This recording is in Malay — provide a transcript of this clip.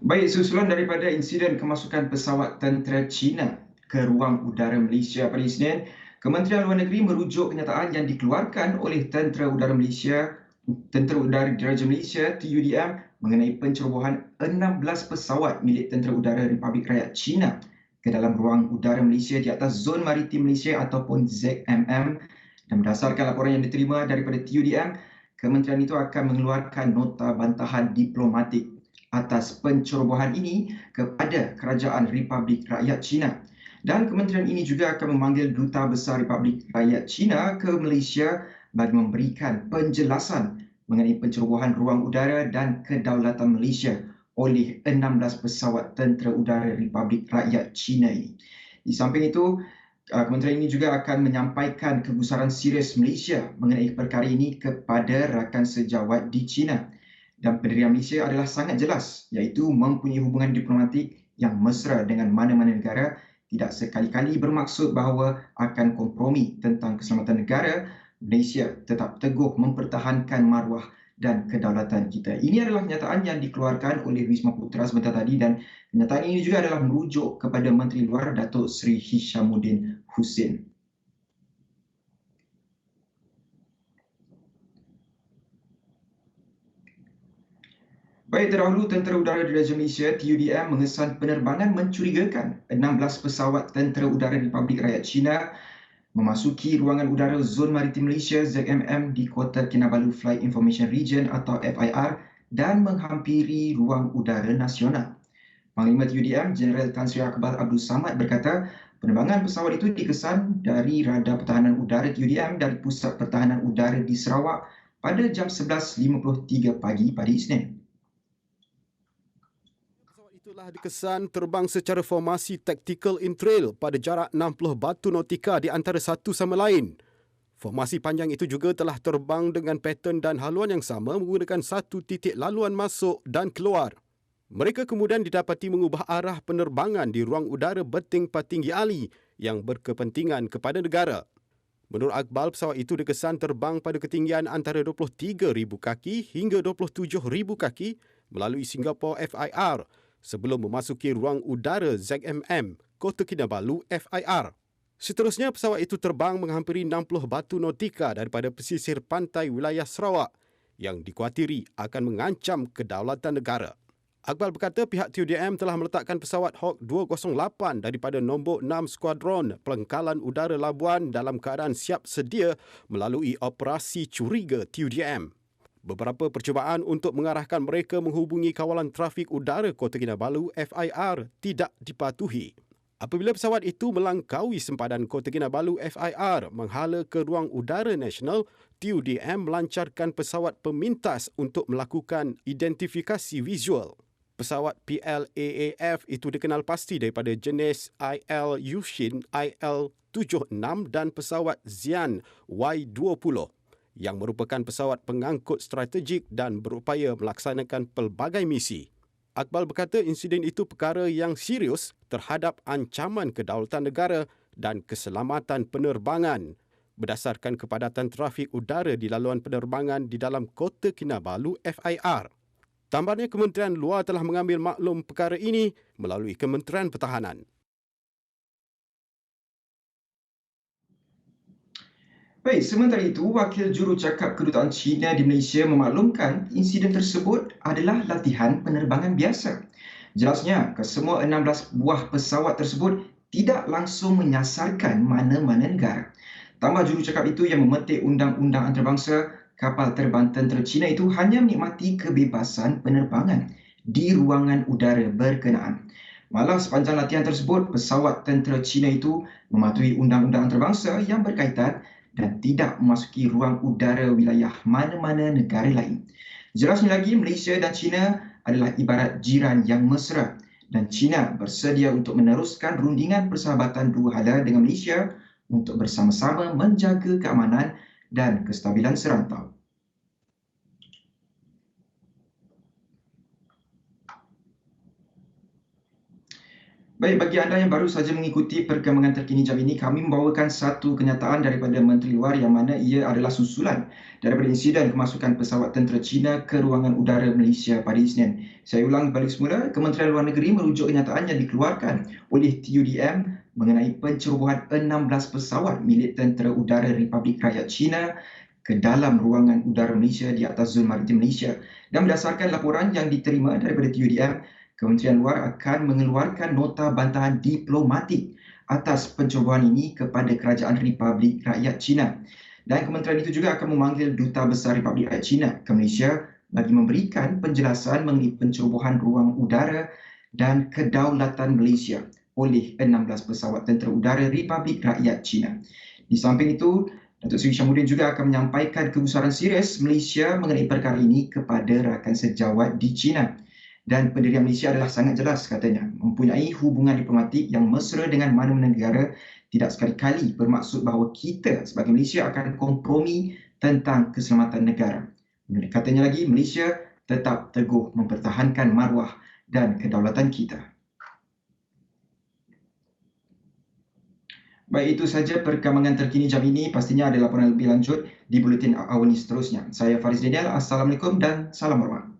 Baik, susulan daripada insiden kemasukan pesawat tentera China ke ruang udara Malaysia pada Isnin, Kementerian Luar Negeri merujuk kenyataan yang dikeluarkan oleh Tentera Udara Diraja Malaysia (TUDM) mengenai pencerobohan 16 pesawat milik Tentera Udara Republik Rakyat China ke dalam ruang udara Malaysia di atas Zon Maritim Malaysia ataupun ZMM. Dan berdasarkan laporan yang diterima daripada TUDM, kementerian itu akan mengeluarkan nota bantahan diplomatik atas pencerobohan ini kepada Kerajaan Republik Rakyat China. Dan kementerian ini juga akan memanggil Duta Besar Republik Rakyat China ke Malaysia bagi memberikan penjelasan mengenai pencerobohan ruang udara dan kedaulatan Malaysia oleh 16 pesawat Tentera Udara Republik Rakyat China ini. Di samping itu, kementerian ini juga akan menyampaikan kegusaran serius Malaysia mengenai perkara ini kepada rakan sejawat di China. Dan pendirian Malaysia adalah sangat jelas, iaitu mempunyai hubungan diplomatik yang mesra dengan mana-mana negara, tidak sekali-kali bermaksud bahawa akan kompromi tentang keselamatan negara. Malaysia tetap teguh mempertahankan maruah dan kedaulatan kita. Ini adalah kenyataan yang dikeluarkan oleh Wisma Putra sebentar tadi, dan kenyataan ini juga adalah merujuk kepada Menteri Luar Datuk Seri Hishamuddin Hussein. Baik, terdahulu Tentera Udara Diraja Malaysia (TUDM) mengesan penerbangan mencurigakan 16 pesawat Tentera Udara Republik Rakyat China memasuki ruangan udara Zon Maritim Malaysia (ZMM) di Kota Kinabalu Flight Information Region atau FIR dan menghampiri ruang udara nasional. Panglima TUDM Jeneral Tan Sri Akbar Abdul Samad berkata, penerbangan pesawat itu dikesan dari Radar Pertahanan Udara TUDM dari Pusat Pertahanan Udara di Sarawak pada jam 11.53 pagi pada Isnin. Itulah dikesan terbang secara formasi tactical in-trail pada jarak 60 batu nautika di antara satu sama lain. Formasi panjang itu juga telah terbang dengan pattern dan haluan yang sama menggunakan satu titik laluan masuk dan keluar. Mereka kemudian didapati mengubah arah penerbangan di ruang udara bertingkap tinggi Ali yang berkepentingan kepada negara. Menurut Akbar, pesawat itu dikesan terbang pada ketinggian antara 23,000 kaki hingga 27,000 kaki melalui Singapore FIR sebelum memasuki ruang udara ZMM, Kota Kinabalu FIR. Seterusnya, pesawat itu terbang menghampiri 60 batu nautika daripada pesisir pantai wilayah Sarawak yang dikuatiri akan mengancam kedaulatan negara. Akbar berkata pihak TUDM telah meletakkan pesawat Hawk 208 daripada nombor 6 Skuadron Pelengkalan Udara Labuan dalam keadaan siap sedia melalui operasi curiga TUDM. Beberapa percubaan untuk mengarahkan mereka menghubungi kawalan trafik udara Kota Kinabalu FIR tidak dipatuhi. Apabila pesawat itu melangkaui sempadan Kota Kinabalu FIR menghala ke ruang udara nasional, TUDM melancarkan pesawat pemintas untuk melakukan identifikasi visual. Pesawat PLAAF itu dikenal pasti daripada jenis IL Yushin IL-76 dan pesawat Xi'an Y-20 yang merupakan pesawat pengangkut strategik dan berupaya melaksanakan pelbagai misi. Akbar berkata insiden itu perkara yang serius terhadap ancaman kedaulatan negara dan keselamatan penerbangan berdasarkan kepadatan trafik udara di laluan penerbangan di dalam Kota Kinabalu FIR. Tambahnya, Kementerian Luar telah mengambil maklum perkara ini melalui Kementerian Pertahanan. Baik, sementara itu, Wakil Jurucakap Kedutaan China di Malaysia memaklumkan insiden tersebut adalah latihan penerbangan biasa. Jelasnya, kesemua 16 buah pesawat tersebut tidak langsung menyasarkan mana-mana negara. Tambah jurucakap itu yang memetik Undang-Undang Antarabangsa, kapal terbang tentera China itu hanya menikmati kebebasan penerbangan di ruangan udara berkenaan. Malah sepanjang latihan tersebut, pesawat tentera China itu mematuhi Undang-Undang Antarabangsa yang berkaitan dan tidak memasuki ruang udara wilayah mana-mana negara lain. Jelasnya lagi, Malaysia dan China adalah ibarat jiran yang mesra dan China bersedia untuk meneruskan rundingan persahabatan dua hala dengan Malaysia untuk bersama-sama menjaga keamanan dan kestabilan serantau. Baik, bagi anda yang baru saja mengikuti perkembangan terkini jam ini, kami membawakan satu kenyataan daripada Menteri Luar yang mana ia adalah susulan daripada insiden kemasukan pesawat tentera China ke ruangan udara Malaysia pada Isnin. Saya ulang balik semula, Kementerian Luar Negeri merujuk kenyataan yang dikeluarkan oleh TUDM mengenai pencerobohan 16 pesawat milik Tentera Udara Republik Rakyat China ke dalam ruangan udara Malaysia di atas zon maritim Malaysia. Dan berdasarkan laporan yang diterima daripada TUDM, Kementerian Luar akan mengeluarkan nota bantahan diplomatik atas pencerobohan ini kepada Kerajaan Republik Rakyat China. Dan kementerian itu juga akan memanggil Duta Besar Republik Rakyat China ke Malaysia bagi memberikan penjelasan mengenai pencerobohan ruang udara dan kedaulatan Malaysia oleh 16 pesawat tentera udara Republik Rakyat China. Di samping itu, Datuk Seri Syamuddin juga akan menyampaikan kegusaran serius Malaysia mengenai perkara ini kepada rakan sejawat di China. Dan pendirian Malaysia adalah sangat jelas katanya, mempunyai hubungan diplomatik yang mesra dengan mana-mana negara tidak sekali-kali bermaksud bahawa kita sebagai Malaysia akan kompromi tentang keselamatan negara. Katanya lagi, Malaysia tetap teguh mempertahankan maruah dan kedaulatan kita. Baik, itu saja perkembangan terkini jam ini. Pastinya ada laporan lebih lanjut di Buletin Awal ini seterusnya. Saya Faris Daniel. Assalamualaikum dan salam hormat.